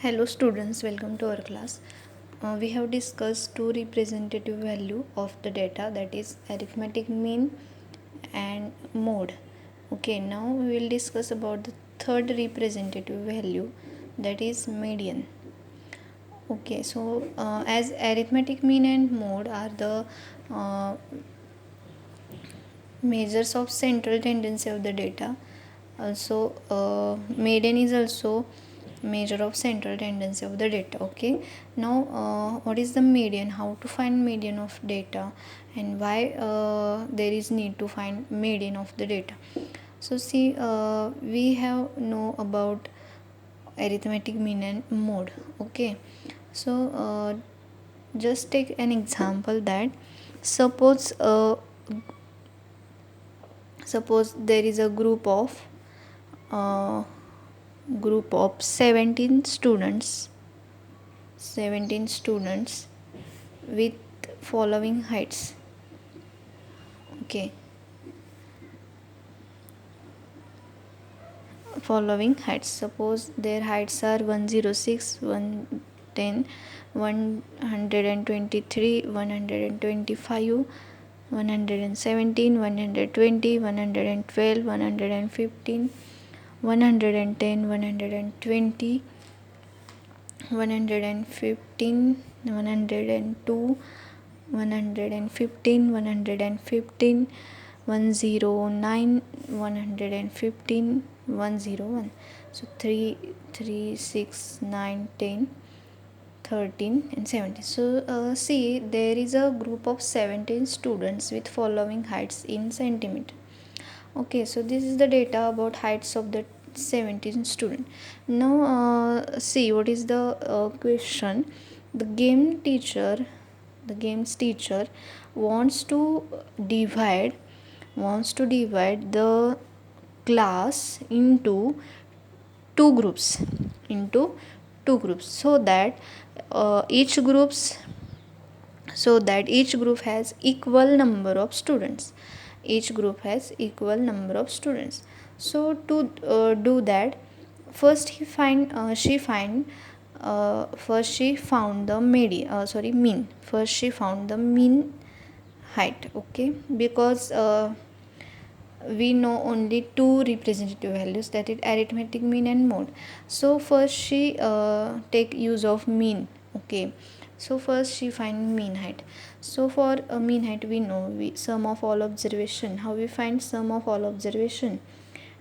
Hello students, welcome to our class. We have discussed two representative value of the data, that is arithmetic mean and mode. Okay, now we will discuss about the third representative value, that is median. Okay, so as arithmetic mean and mode are the uh, measures of central tendency of the data, also median is also measure of central tendency of the data. Okay, now what is the median, how to find median of data, and why there is need to find median of the data. So see, we have know about arithmetic mean and mode. Okay, so just take an example that suppose there is a uh, group of 17 students with following heights. Okay, following heights, suppose their heights are 106, 110, 123, 125, 117, 120, 112, 115, 110, 120, 115, 102, 115, 115, 109, 115, 101. So 3, 3, 6, 9, 10, 13 and 17. So see, there is a group of 17 students with following heights in centimeter. Okay, so this is the data about heights of the 17 student. Now see what is the question. The games teacher wants to divide the class two groups into two groups so that each group has equal number of students. So to do that, first she found the mean height. Okay, because we know only two representative values, that is arithmetic mean and mode. So first she take use of mean. Okay, so first she find mean height. So for a mean height, we know sum of all observation. How we find sum of all observation?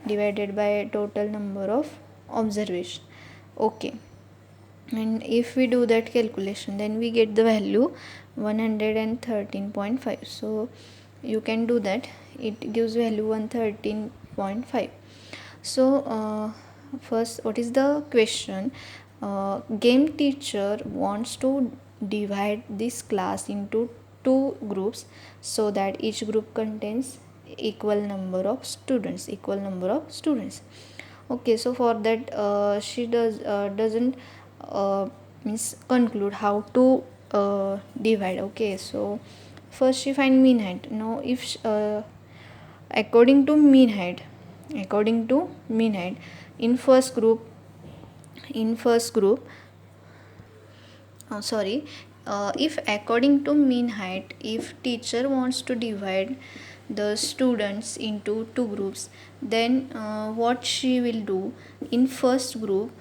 Divided by total number of observation. Okay, and if we do that calculation, then we get the value 113.5. So you can do that, it gives value 113.5. So first, what is the question? Game teacher wants to divide this class into two groups so that each group contains equal number of students. Okay, so for that she doesn't means conclude how to divide. Okay, so first she find mean height. Now if according to mean height in first group sorry if according to mean height, if teacher wants to divide the students into two groups, then what she will do in first group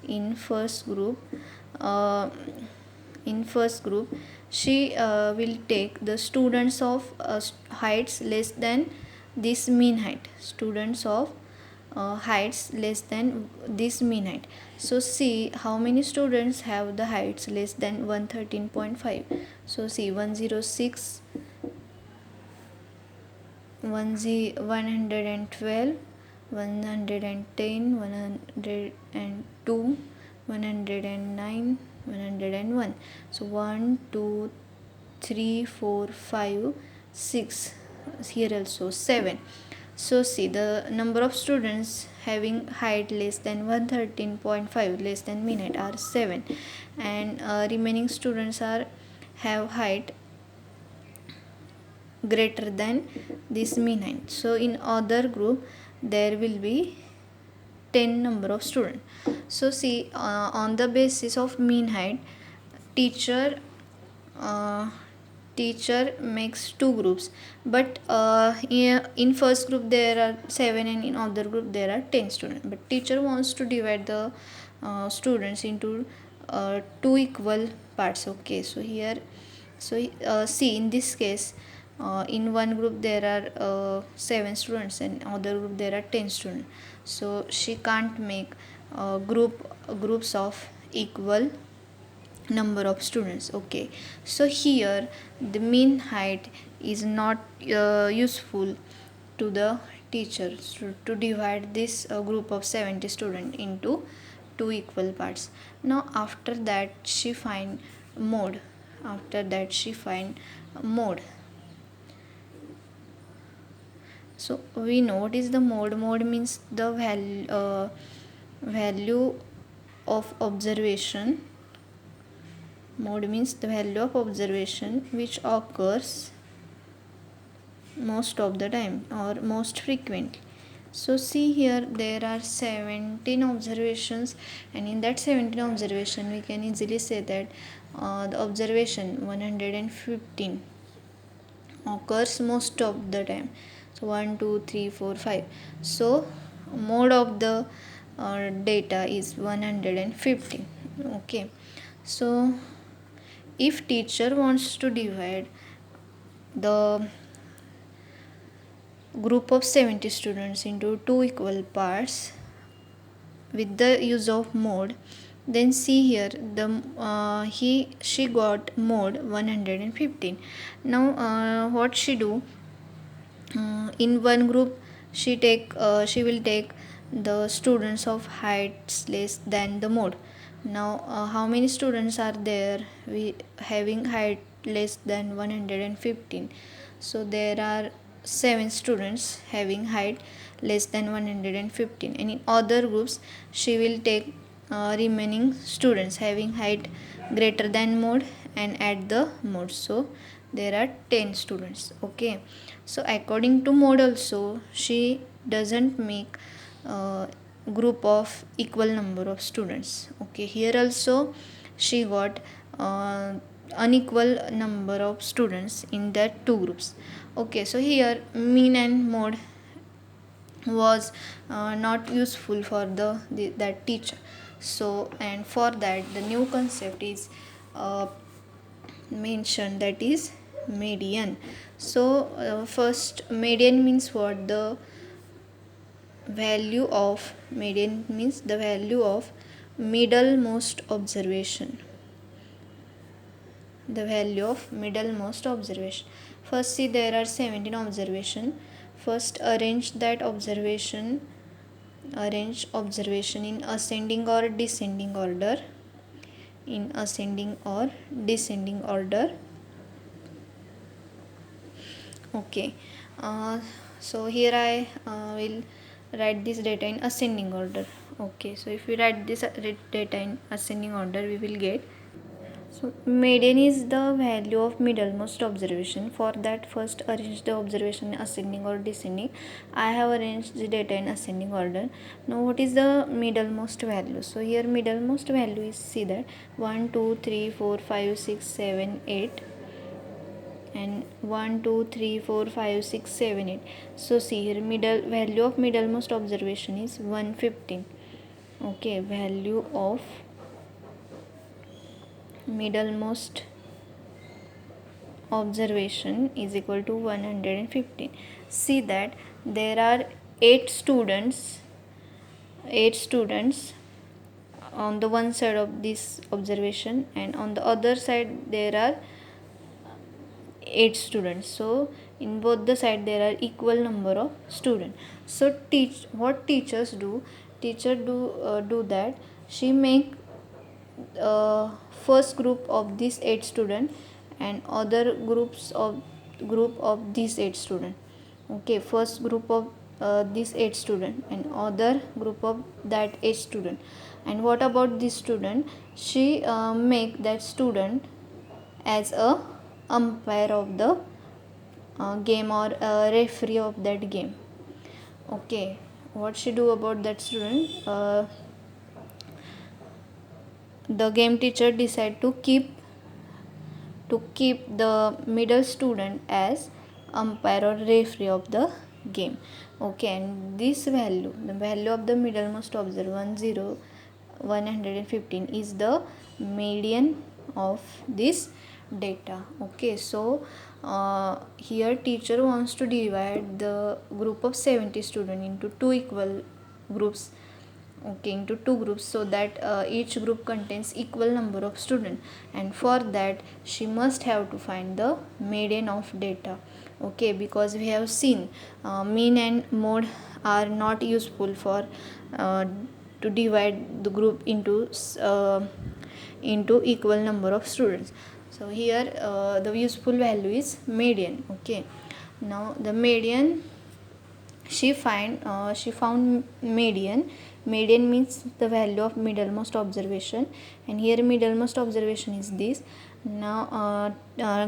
in first group uh, in first group she will take the students of heights less than this mean height, heights less than this mean height. So see how many students have the heights less than 113.5. so see 106, 112, 110, 102, 109, 101. So 1, 2, 3, 4, 5, 6. Here also 7. So see the number of students having height less than 113.5, less than mean height, are 7, and remaining students have height greater than this mean height. So in other group there will be 10 number of students. So see, on the basis of mean height, teacher uh, teacher makes two groups, but in first group there are 7 and in other group there are 10 students, but teacher wants to divide the students into two equal parts. Okay, so here, so see, in this case, in one group there are 7 students and other group there are 10 students, so she can't make groups of equal number of students. Okay, so here the mean height is not useful to the teacher to divide this group of 70 students into two equal parts. Now after that she find mode. After that she find mode. So we know what is the mode. Mode means the value of observation. Mode means the value of observation which occurs most of the time or most frequently. So see here, there are 17 observations, and in that 17 observation we can easily say that the observation 115 occurs most of the time. So 1 2 3 4 5. So mode of the data is 115. Okay, so if teacher wants to divide the group of 70 students into two equal parts with the use of mode, then see here, the she got mode 115. Now what she do, in one group she will take the students of heights less than the mode. Now how many students are there we having height less than 115? So there are 7 students having height less than 115, and in other groups she will take remaining students having height greater than mode and add the mode. So there are 10 students. Okay, so according to mode also she doesn't make group of equal number of students. Okay, here also she got unequal number of students in that two groups. Okay, so here mean and mode was not useful for that teacher. So and for that the new concept is mentioned, that is median. So first, median means what? The value of median means the value of middlemost observation. The value of middlemost observation. First, see, there are 17 observation. First, arrange observation in ascending or descending order. In ascending or descending order. Okay, so here I will write this data in ascending order. Okay, so if we write this data in ascending order, we will get, so median is the value of middlemost observation. For that, first arrange the observation in ascending or descending. I have arranged the data in ascending order. Now what is the middlemost value? So here middlemost value is, see that 1 2 3 4 5 6 7 8 and 1 2 3 4 5 6 7 8. So see here, middle value of middlemost observation is 115. Okay, value of middlemost observation is equal to 115. See that there are 8 students on the one side of this observation, and on the other side there are 8 students. So in both the side there are equal number of students. So what teachers do, do that she make first group of these 8 students and other group of these 8 students. Okay, first group of these 8 students and other group of that 8 student. And what about this student? She make that student as a umpire of the game or referee of that game. Okay, what she do about that student? the game teacher decide to keep the middle student as umpire or referee of the game. Okay, and this value, the value of the middlemost observer 115 is the median of this data. Okay, so here teacher wants to divide the group of 70 students into two equal groups, okay, into two groups, so that each group contains equal number of students, and for that she must have to find the median of data. Okay, because we have seen mean and mode are not useful for to divide the group into equal number of students. So here the useful value is median. Okay, now the median, she found median means the value of middlemost observation, and here middlemost observation is this. Now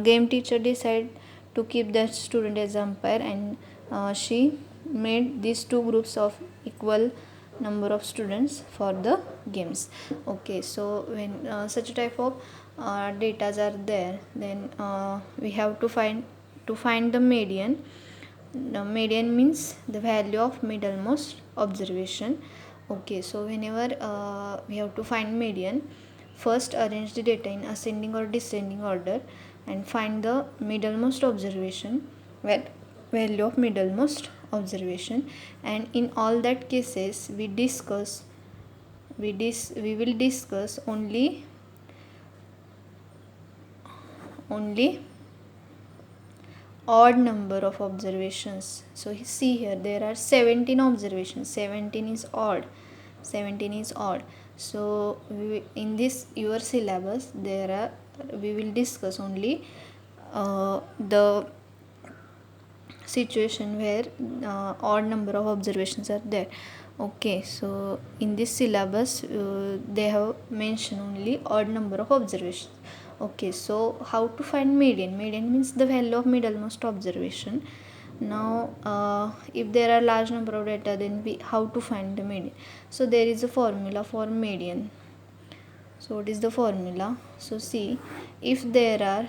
game teacher decide to keep that student as umpire, and she made these two groups of equal number of students for the games. Okay, so when such type of data are there, then we have to find the median. The median means the value of middlemost observation. Okay, so whenever we have to find median, first arrange the data in ascending or descending order and find the middlemost observation, value of middlemost observation. And in all that cases we will discuss only odd number of observations. So see here, there are 17 observations, 17 is odd. So in this your syllabus we will discuss only the situation where odd number of observations are there. Okay, so in this syllabus they have mentioned only odd number of observations. Okay, so how to find median? Median means the value of middlemost observation. Now if there are large number of data, then how to find the median? So there is a formula for median. So what is the formula? So see, if there are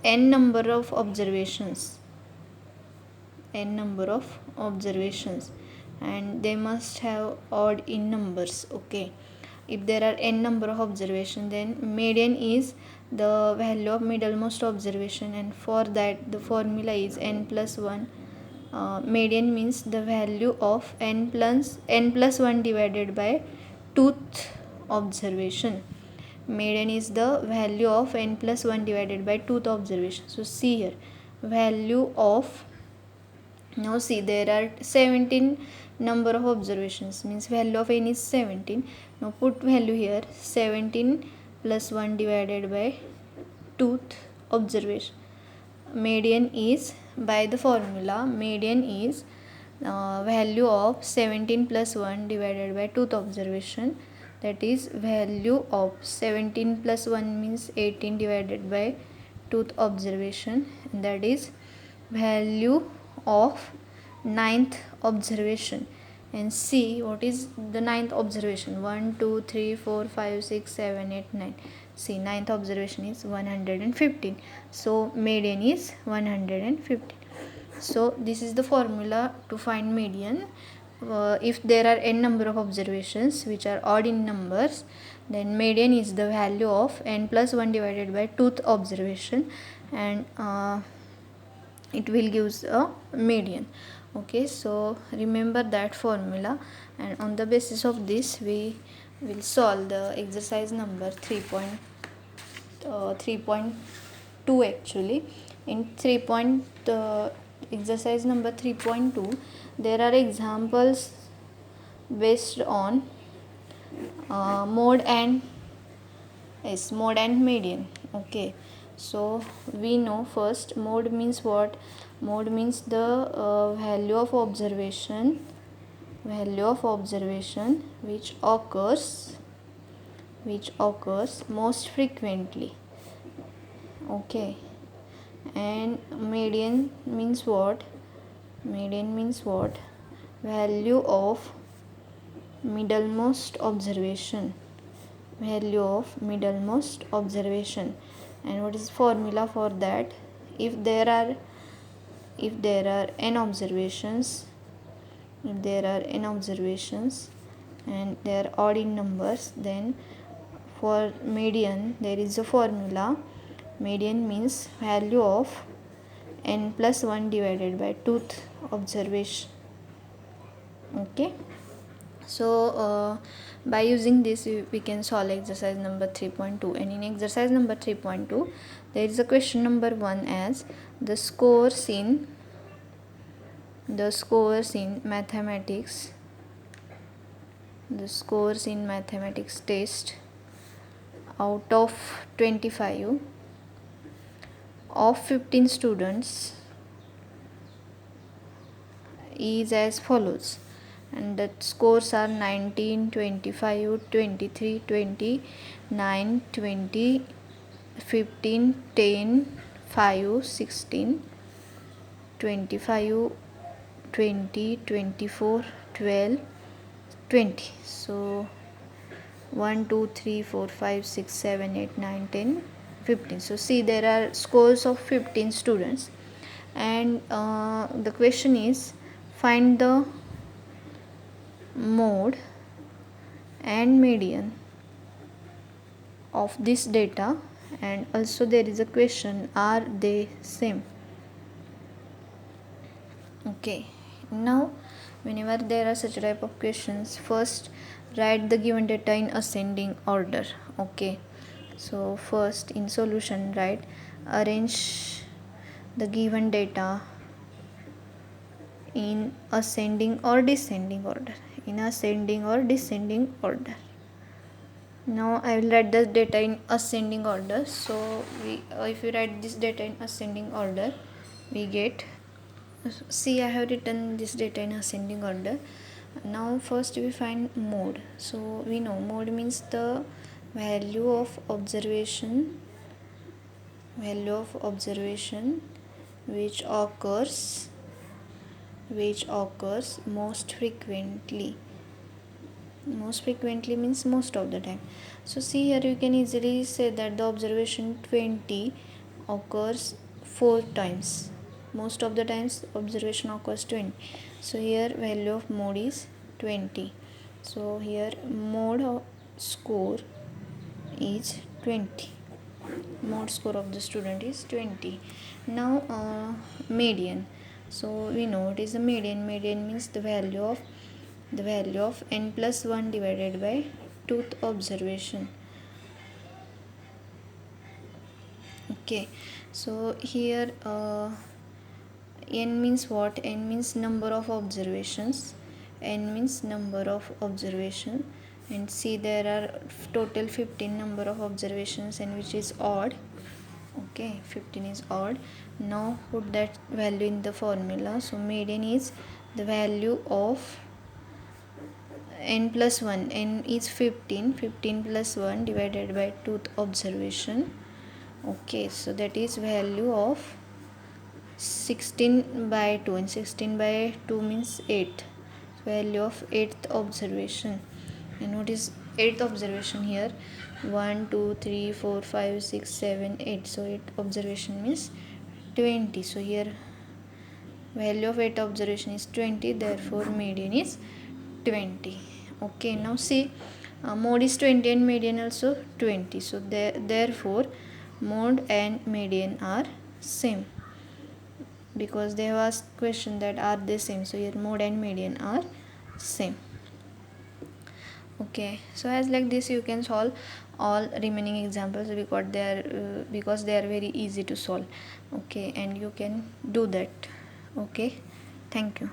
n number of observations, and they must have odd in numbers. Okay, if there are n number of observation, then median is the value of middlemost observation, and for that the formula is n plus 1. Median means the value of n plus 1 divided by tooth observation. Median is the value of n plus 1 divided by tooth observation. So see here, value of, now see, there are 17 number of observations, means value of n is 17. Now put value here, 17 plus 1 divided by tooth observation. Median is, by the formula, median is value of 17 plus 1 divided by tooth observation, that is value of 17 plus 1 means 18 divided by tooth observation, and that is value of ninth observation. And see what is the ninth observation. 1 2 3 4 5 6 7 8 9. See, ninth observation is 115. So median is 115. So this is the formula to find median. If there are n number of observations which are odd in numbers, then median is the value of n plus 1 divided by tooth observation, and it will give a median. Okay, so remember that formula, and on the basis of this we will solve the exercise number 3.2 actually. In exercise number 3.2 there are examples based on mode and median. Okay, so we know first mode means what. Mode means the value of observation which occurs most frequently. Okay, and median means what? Value of middlemost observation, value of middlemost observation. And what is formula for that? If there are n observations, if there are n observations and they are odd in numbers, then for median there is a formula. Median means value of n plus 1 divided by tooth observation. Okay, so by using this we can solve exercise number 3.2. And in exercise number 3.2 there is a question number 1 as the scores in mathematics, the scores in mathematics test out of 25 of 15 students is as follows. And the scores are 19, 25, 23, 29, 20, 15, 10, 5, 16, 25, 20, 24, 12, 20. So 1, 2, 3, 4, 5, 6, 7, 8, 9, 10, 15. So see, there are scores of 15 students, and the question is find the mode and median of this data, and also there is a question, are they same? Okay, now whenever there are such type of questions, first write the given data in ascending order. Okay, so first in solution write, arrange the given data in ascending or descending order, in ascending or descending order. Now I will write the data in ascending order. So if we write this data in ascending order, we get, see, I have written this data in ascending order. Now first we find mode. So we know mode means the value of observation which occurs most frequently means most of the time. So see, here you can easily say that the observation 20 occurs 4 times. Most of the times observation occurs 20. So here value of mode is 20. So here mode score is 20. Mode score of the student is 20. Now median. So we know what is the median. Median means the value of n plus 1 divided by tooth observation. Okay, so here n means what? N means number of observations. N means number of observation. And see, there are total 15 number of observations, and which is odd. Okay, 15 is odd. Now put that value in the formula. So median is the value of n plus 1. N is 15. 15 plus 1 divided by tooth observation. Okay, so that is value of 16 by 2, and 16 by 2 means 8. Value of 8th observation. And what is 8th observation here? 1, 2, 3, 4, 5, 6, 7, 8. So 8th observation means 20. So here value of 8th observation is 20, therefore median is 20. Okay, now see, mode is 20 and median also 20. So therefore mode and median are same, because they have asked question that are they same. So here mode and median are same. Okay, so as like this you can solve all remaining examples because they are very easy to solve. Okay, and you can do that. Okay, thank you.